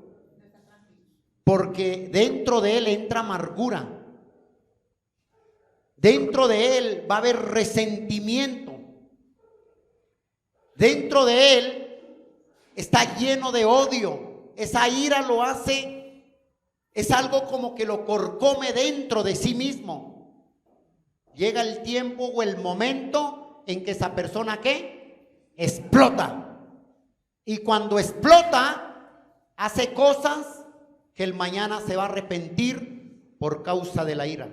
Porque dentro de él entra amargura. Dentro de él va a haber resentimiento. Dentro de él está lleno de odio. Esa ira lo hace, es algo como que lo corcome dentro de sí mismo. Llega el tiempo o el momento en que esa persona ¿qué? Explota. Y cuando explota, hace cosas que el mañana se va a arrepentir por causa de la ira.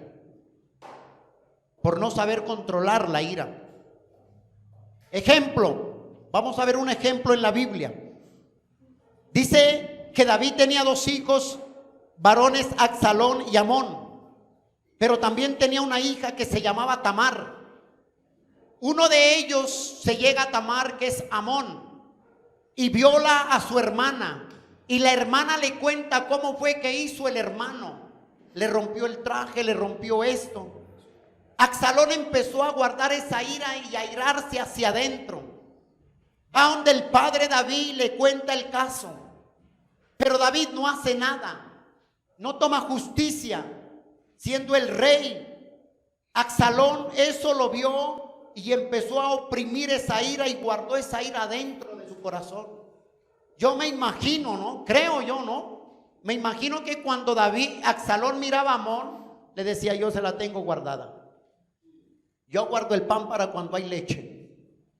Por no saber controlar la ira. Ejemplo. Vamos a ver un ejemplo en la Biblia. Dice que David tenía 2 hijos varones, Absalón y Amón. pero también tenía una hija que se llamaba Tamar. Uno de ellos se llega a Tamar, que es Amón, y viola a su hermana. Y la hermana le cuenta cómo fue que hizo el hermano. Le rompió el traje, le rompió esto. Absalón empezó a guardar esa ira y a irarse hacia adentro, a donde el padre David le cuenta el caso. Pero David no hace nada, no toma justicia, siendo el rey. Absalón eso lo vio y empezó a oprimir esa ira y guardó esa ira dentro de su corazón. Yo me imagino, ¿no? Creo yo, ¿no? Me imagino que cuando Absalón miraba a Amón, le decía: yo se la tengo guardada. Yo guardo el pan para cuando hay leche.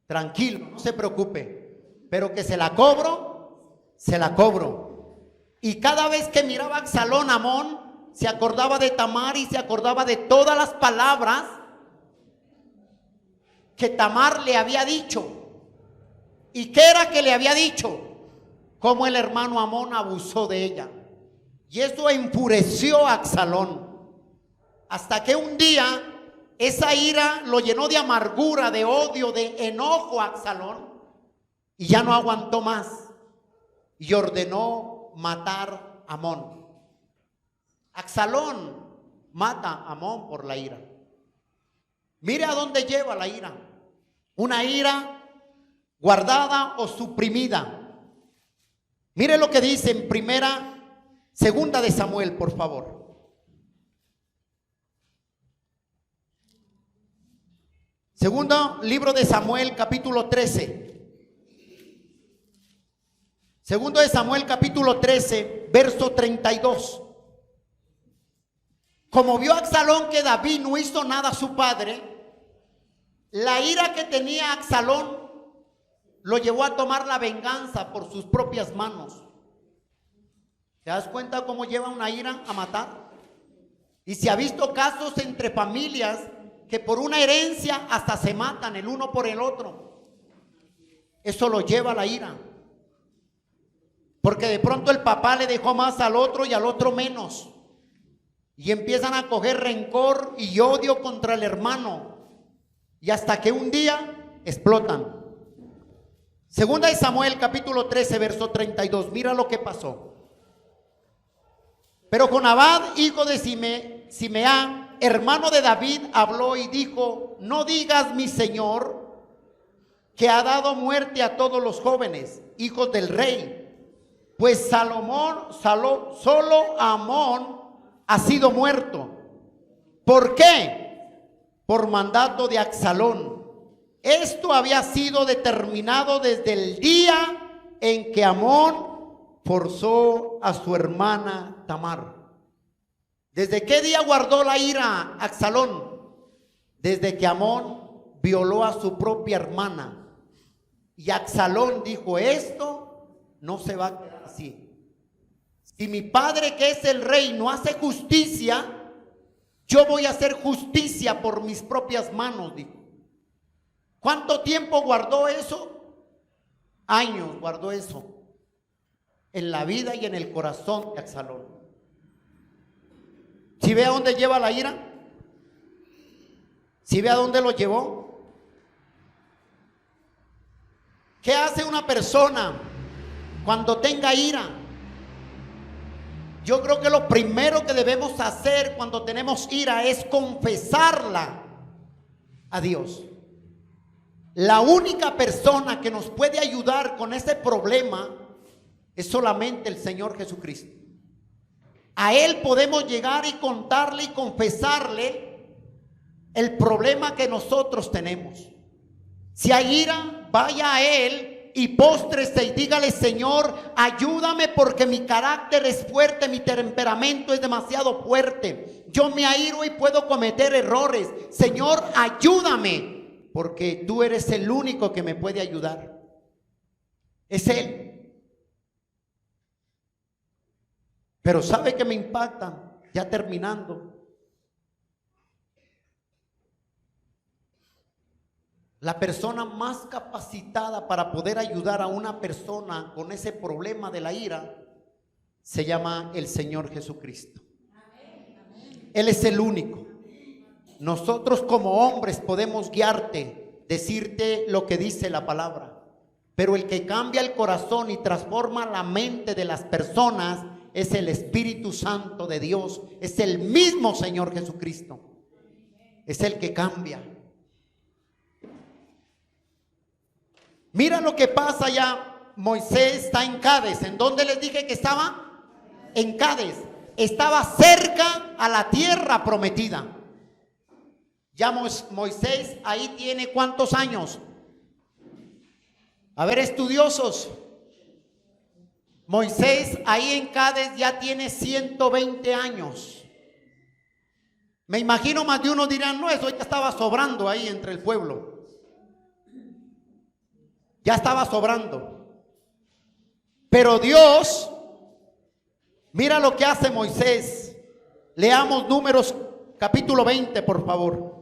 Tranquilo, no se preocupe. Pero que se la cobro, se la cobro. Y cada vez que miraba a Absalón, Amón se acordaba de Tamar y se acordaba de todas las palabras que Tamar le había dicho. ¿Y qué era que le había dicho? Cómo el hermano Amón abusó de ella. Y eso enfureció a Absalón. Hasta que un día esa ira lo llenó de amargura, de odio, de enojo a Absalón. Y ya no aguantó más. Y ordenó matar a Amón. Absalón mata a Amón por la ira. Mire a dónde lleva la ira. Una ira guardada o suprimida. Mire lo que dice en segunda de Samuel, por favor. Segundo libro de Samuel, capítulo 13. Segundo de Samuel, capítulo 13, verso 32. Como vio Absalón que David no hizo nada a su padre, la ira que tenía Absalón lo llevó a tomar la venganza por sus propias manos. ¿Te das cuenta cómo lleva una ira a matar? Y se ha visto casos entre familias que por una herencia hasta se matan el uno por el otro. Eso lo lleva a la ira. Porque de pronto el papá le dejó más al otro y al otro menos. Y empiezan a coger rencor y odio contra el hermano. Y hasta que un día explotan. Segunda de Samuel, capítulo 13, verso 32. Mira lo que pasó. Pero Jonabad, hijo de Simeá, hermano de David, habló y dijo: no digas, mi señor, que ha dado muerte a todos los jóvenes, hijos del rey. Pues solo Amón ha sido muerto. ¿Por qué? Por mandato de Absalón. Esto había sido determinado desde el día en que Amón forzó a su hermana Tamar. ¿Desde qué día guardó la ira Absalón? Desde que Amón violó a su propia hermana. Y Absalón dijo: esto no se va a quedar así. Si mi padre, que es el rey, no hace justicia, yo voy a hacer justicia por mis propias manos, dijo. ¿Cuánto tiempo guardó eso? Años guardó eso en la vida y en el corazón de Absalón. ¿Si ve a dónde lleva la ira? ¿Si ve a dónde lo llevó? ¿Qué hace una persona cuando tenga ira? Yo creo que lo primero que debemos hacer cuando tenemos ira es confesarla a Dios. La única persona que nos puede ayudar con ese problema es solamente el Señor Jesucristo. A Él podemos llegar y contarle y confesarle el problema que nosotros tenemos. Si hay ira, vaya a Él y póstrese y dígale: Señor, ayúdame porque mi carácter es fuerte, mi temperamento es demasiado fuerte. Yo me airo y puedo cometer errores. Señor, ayúdame, porque tú eres el único que me puede ayudar. Es Él. Pero ¿sabe qué me impacta? Ya terminando. La persona más capacitada para poder ayudar a una persona con ese problema de la ira se llama el Señor Jesucristo. Él es el único. nosotros como hombres podemos guiarte, decirte lo que dice la palabra, pero el que cambia el corazón y transforma la mente de las personas es el Espíritu Santo de Dios, es el mismo Señor Jesucristo, es el que cambia. Mira lo que pasa ya. Moisés está en Cades. ¿En dónde les dije que estaba? En Cades. Estaba cerca a la tierra prometida. Ya Moisés ahí tiene ¿cuántos años? A ver, estudiosos. Moisés ahí en Cades ya tiene 120 años. Me imagino más de uno dirán, no, eso ya estaba sobrando ahí entre el pueblo. Ya estaba sobrando. Pero Dios, mira lo que hace Moisés. Leamos Números capítulo 20, por favor.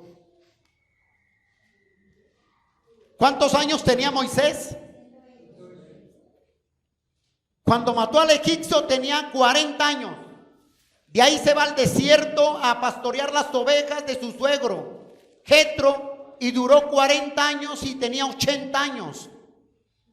¿Cuántos años tenía Moisés? Cuando mató al egipcio tenía 40 años. De ahí se va al desierto a pastorear las ovejas de su suegro, Jetro, y duró 40 años y tenía 80 años.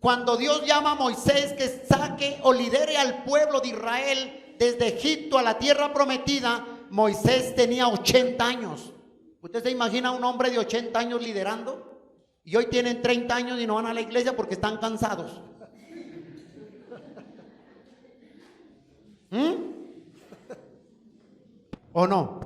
Cuando Dios llama a Moisés que saque o lidere al pueblo de Israel desde Egipto a la tierra prometida, Moisés tenía 80 años. ¿Usted se imagina un hombre de 80 años liderando? Y hoy tienen 30 años y no van a la iglesia porque están cansados. ¿O no?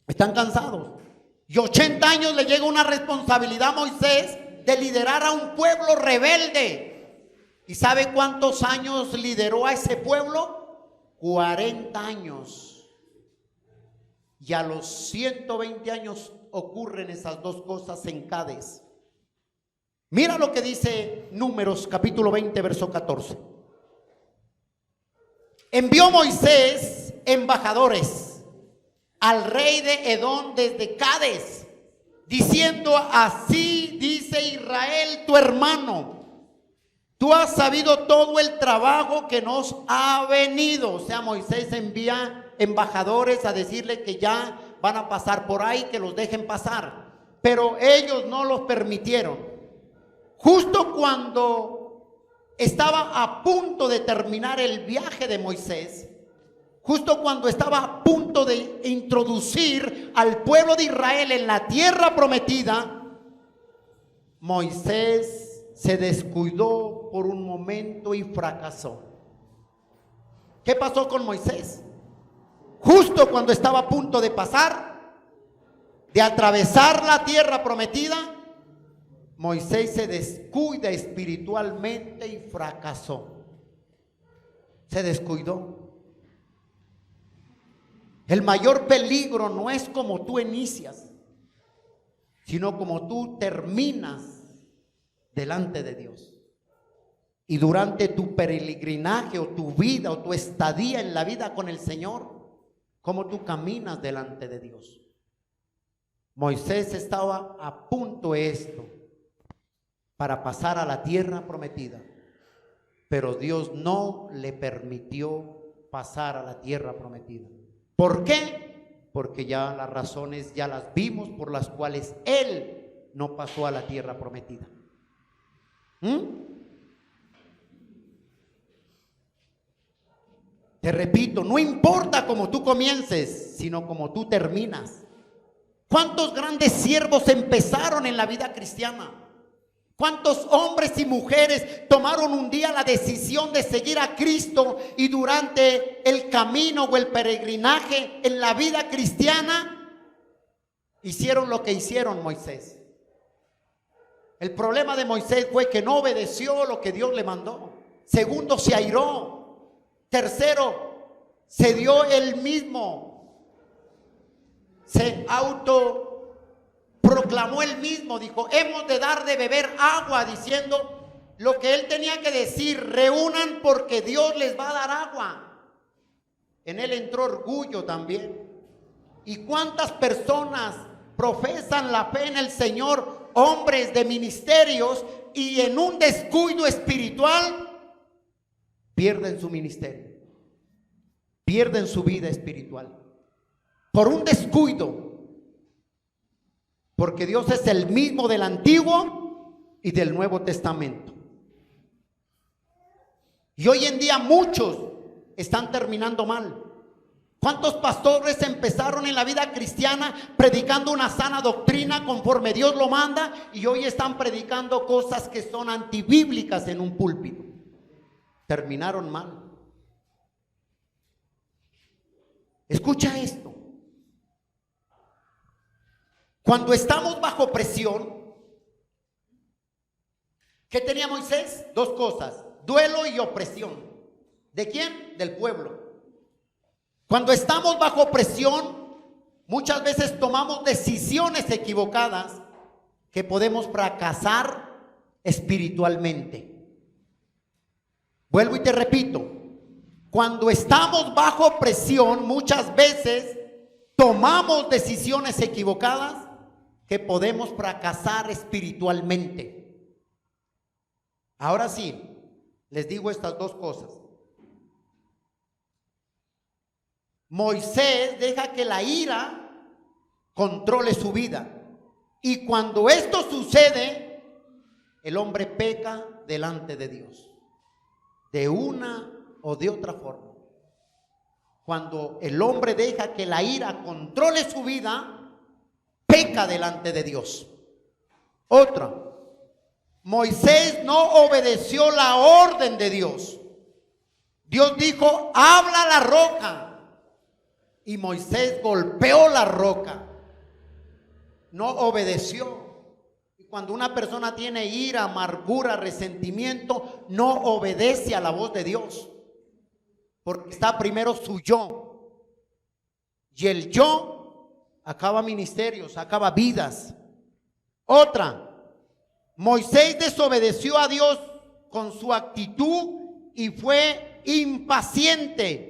Están cansados. Y 80 años le llega una responsabilidad a Moisés de liderar a un pueblo rebelde. ¿Y sabe cuántos años lideró a ese pueblo? 40 años. Y a los 120 años ocurren esas dos cosas en Cades. Mira lo que dice Números capítulo 20, verso 14. Envió Moisés embajadores al rey de Edom desde Cades, diciendo: así dice Israel tu hermano, tú has sabido todo el trabajo que nos ha venido. O sea, Moisés envía embajadores a decirle que ya van a pasar por ahí, que los dejen pasar, pero ellos no los permitieron. Justo cuando estaba a punto de terminar el viaje de Moisés, justo cuando estaba a punto de introducir al pueblo de Israel en la tierra prometida, Moisés se descuidó por un momento y fracasó. ¿Qué pasó con Moisés? Justo cuando estaba a punto de pasar, de atravesar la tierra prometida, Moisés se descuida espiritualmente y fracasó. Se descuidó. El mayor peligro no es como tú inicias, sino como tú terminas delante de Dios. Y durante tu peregrinaje o tu vida o tu estadía en la vida con el Señor, cómo tú caminas delante de Dios. Moisés estaba a punto de esto, para pasar a la tierra prometida, pero Dios no le permitió pasar a la tierra prometida. ¿Por qué? Porque ya las razones ya las vimos por las cuales él no pasó a la tierra prometida. Te repito, no importa cómo tú comiences, sino cómo tú terminas. ¿Cuántos grandes siervos empezaron en la vida cristiana? ¿Cuántos hombres y mujeres tomaron un día la decisión de seguir a Cristo y durante el camino o el peregrinaje en la vida cristiana hicieron lo que hicieron Moisés? El problema de Moisés fue que no obedeció lo que Dios le mandó. Segundo, se airó. Tercero, se dio él mismo. Se proclamó él mismo, dijo: hemos de dar de beber agua, diciendo lo que él tenía que decir: reúnan porque Dios les va a dar agua. En él entró orgullo también. ¿Y cuántas personas profesan la fe en el Señor, hombres de ministerios, y en un descuido espiritual pierden su ministerio, pierden su vida espiritual? por un descuido, porque Dios es el mismo del Antiguo y del Nuevo Testamento. Y hoy en día muchos están terminando mal. ¿Cuántos pastores empezaron en la vida cristiana predicando una sana doctrina conforme Dios lo manda y hoy están predicando cosas que son antibíblicas en un púlpito? Terminaron mal. Escucha esto. Cuando estamos bajo presión, ¿qué tenía Moisés? Dos cosas: duelo y opresión. ¿De quién? Del pueblo. Cuando estamos bajo presión, muchas veces tomamos decisiones equivocadas que podemos fracasar espiritualmente. Vuelvo y te repito, cuando estamos bajo presión, muchas veces tomamos decisiones equivocadas que podemos fracasar espiritualmente. Ahora sí, les digo estas dos cosas. Moisés deja que la ira controle su vida. Y cuando esto sucede, el hombre peca delante de Dios, de una o de otra forma. Cuando el hombre deja que la ira controle su vida, peca delante de Dios. Otra, Moisés no obedeció la orden de Dios. Dios dijo: habla la roca. Y Moisés golpeó la roca. No obedeció. Y cuando una persona tiene ira, amargura, resentimiento, no obedece a la voz de Dios. Porque está primero su yo. Y el yo acaba ministerios, acaba vidas. Otra, Moisés desobedeció a Dios con su actitud y fue impaciente.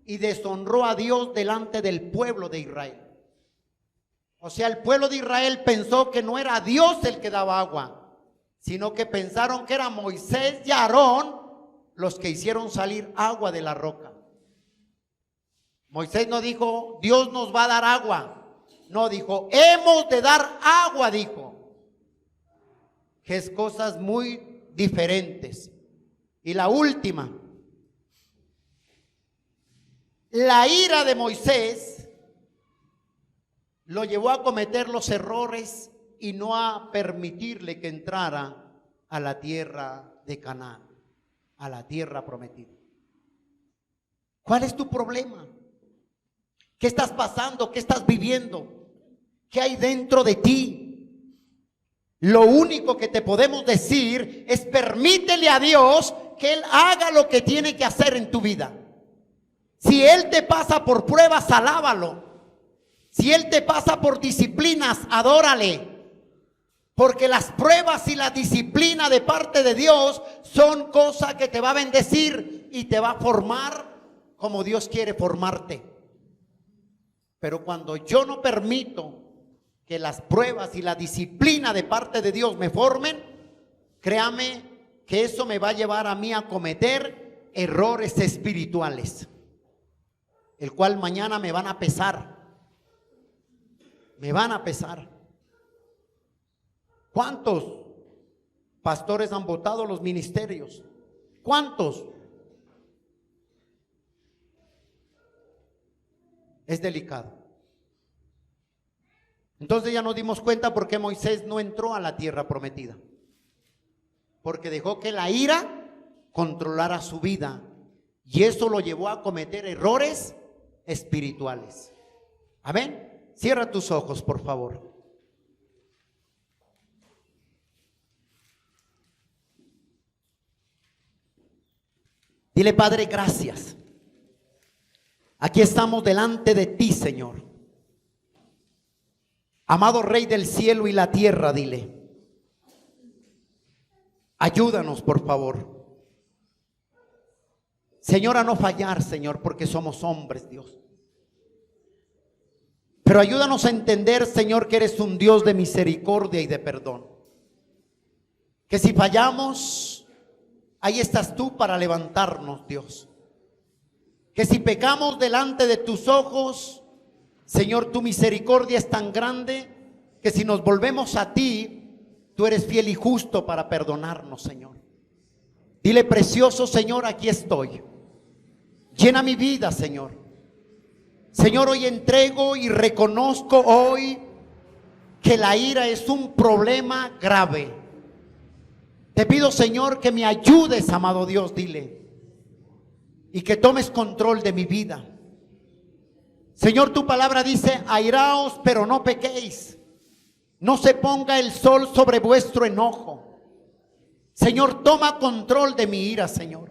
Y deshonró a Dios delante del pueblo de Israel. O sea, el pueblo de Israel pensó que no era Dios el que daba agua, sino que pensaron que era Moisés y Aarón los que hicieron salir agua de la roca. Moisés no dijo: Dios nos va a dar agua. No, dijo: hemos de dar agua, dijo. Que es cosas muy diferentes. Y la última, la ira de Moisés lo llevó a cometer los errores y no a permitirle que entrara a la tierra de Canaán, a la tierra prometida. ¿Cuál es tu problema? ¿Qué estás pasando? ¿Qué estás viviendo? ¿Qué hay dentro de ti? Lo único que te podemos decir es: permítele a Dios que Él haga lo que tiene que hacer en tu vida. Si Él te pasa por pruebas, alábalo. Si Él te pasa por disciplinas, adórale. Porque las pruebas y la disciplina de parte de Dios son cosas que te va a bendecir y te va a formar como Dios quiere formarte. Pero cuando yo no permito que las pruebas y la disciplina de parte de Dios me formen, créame que eso me va a llevar a mí a cometer errores espirituales, el cual mañana me van a pesar. Me van a pesar. ¿Cuántos pastores han votado los ministerios? ¿Cuántos? Es delicado. Entonces ya nos dimos cuenta por qué Moisés no entró a la tierra prometida. Porque dejó que la ira controlara su vida. Y eso lo llevó a cometer errores espirituales. Amén. Cierra tus ojos, por favor. Dile: Padre, gracias. Aquí estamos delante de ti, Señor. Amado Rey del cielo y la tierra, dile: ayúdanos, por favor. Señor, a no fallar, Señor, porque somos hombres, Dios. Pero ayúdanos a entender, Señor, que eres un Dios de misericordia y de perdón. Que si fallamos, ahí estás tú para levantarnos, Dios. Que si pecamos delante de tus ojos, Señor, tu misericordia es tan grande que si nos volvemos a ti, tú eres fiel y justo para perdonarnos, Señor. Dile: precioso Señor, aquí estoy. Llena mi vida, Señor. Señor, hoy entrego y reconozco hoy que la ira es un problema grave. Te pido, Señor, que me ayudes, amado Dios, dile, y que tomes control de mi vida. Señor, tu palabra dice: airaos, pero no pequéis. No se ponga el sol sobre vuestro enojo. Señor, toma control de mi ira, Señor.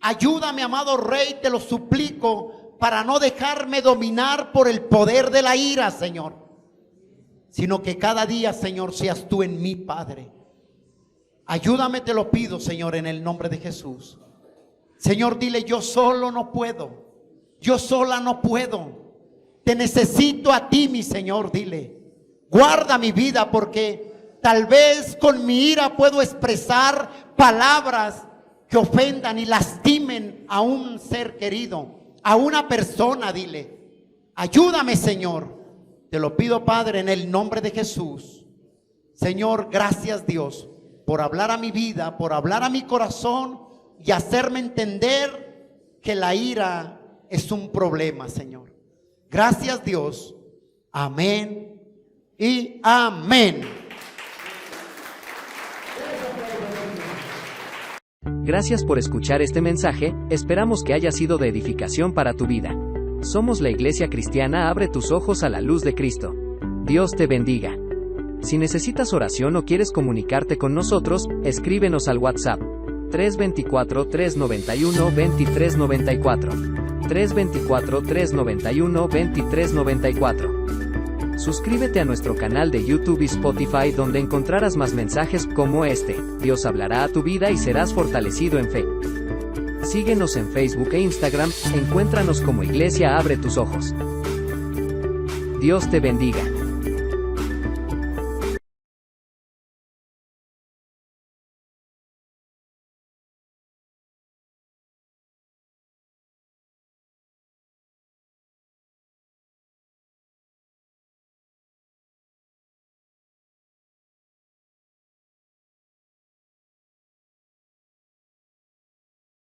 Ayúdame, amado Rey, te lo suplico, para no dejarme dominar por el poder de la ira, Señor, sino que cada día, Señor, seas tú en mí, Padre. Ayúdame, te lo pido, Señor, en el nombre de Jesús. Señor, dile: yo solo no puedo. Yo sola no puedo. Te necesito a ti, mi Señor, dile. Guarda mi vida, porque tal vez con mi ira puedo expresar palabras que ofendan y lastimen a un ser querido, a una persona, dile. Ayúdame, Señor. Te lo pido, Padre, en el nombre de Jesús. Señor, gracias, Dios, por hablar a mi vida, por hablar a mi corazón y hacerme entender que la ira es un problema, Señor. Gracias, Dios. Amén y amén. Gracias por escuchar este mensaje, esperamos que haya sido de edificación para tu vida. Somos la Iglesia Cristiana Abre tus Ojos a la Luz de Cristo. Dios te bendiga. Si necesitas oración o quieres comunicarte con nosotros, escríbenos al WhatsApp 324-391-2394. 324-391-2394. Suscríbete a nuestro canal de YouTube y Spotify, donde encontrarás más mensajes como este. Dios hablará a tu vida y serás fortalecido en fe. Síguenos en Facebook e Instagram, encuéntranos como Iglesia Abre tus Ojos. Dios te bendiga.